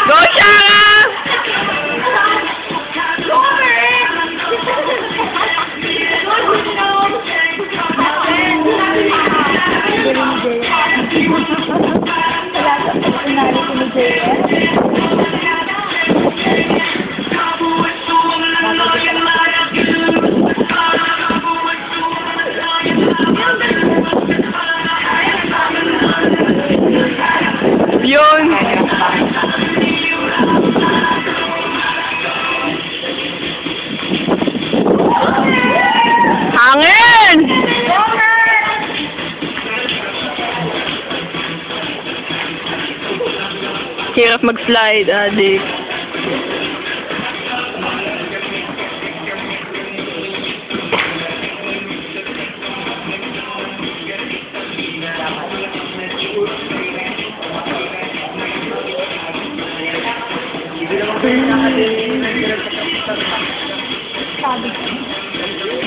Go, Shara! Yun! Hangin! Hirap mag-slide, adik.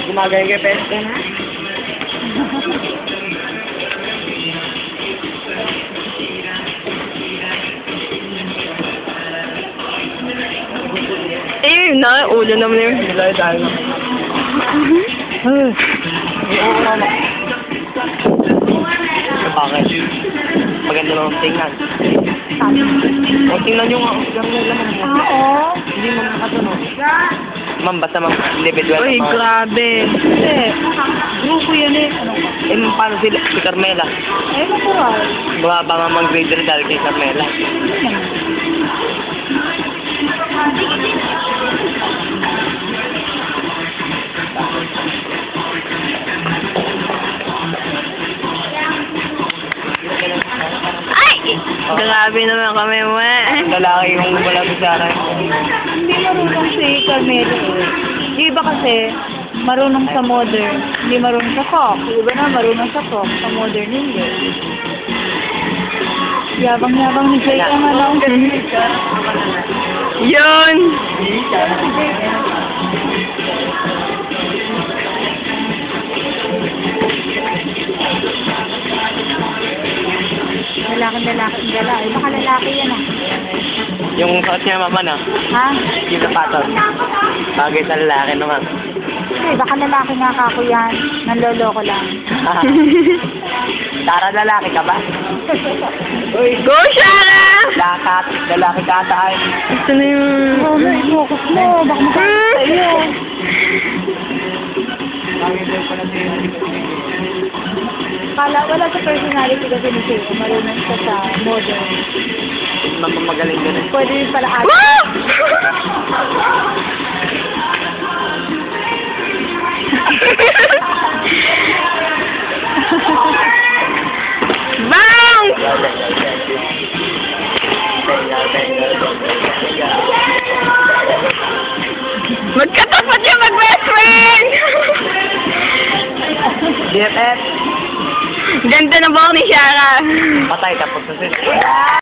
Gumagay kay Peste na? Eh, na, ulo naman yun. Nilay tayo. Bakit? Maganda naman tingnan. O, tingnan nyo nga. Oo. Hindi mo nakatunog. Ma'am, basta ma'am, individual. Uy, grabe. Hindi. Grupo yan eh. Ano ba? Eh, ma'am, paano si Carmela? Eh, natural. Baka ba ma'am grade rin dahil kay Carmela? Ay! Grabe naman kami mo eh. Lalaki yung wala sa Sarah. Hindi marunong si Carmelo. Yung iba kasi, marunong sa modern. Hindi marunong sa folk. Yung iba na marunong sa folk. Sa modern hindi. Yabang-yabang ni Jay ang alam. Yun! Lalaki gala. Eh, baka lalaki yan ah. Yung suot niya mama na, Ha? yung sapatos. Bagay sa lalaki naman. Eh, baka lalaki nga kako yan. Nanloloko lang. Tara, lalaki ka ba? Uy, Go, Shara! lalaki ka ata ay. Ito na yung... Oo, may focus mo. Baka makakita sa iyo. Wala sa personality kasi ni Jay. Marunong siya sa modern. Magaling din eh. Pwede rin pala ate. Woo! Bang! Magkatapat yung mag-best friend! BFF, Ganda na ba ni Shara? patay tapos na sila.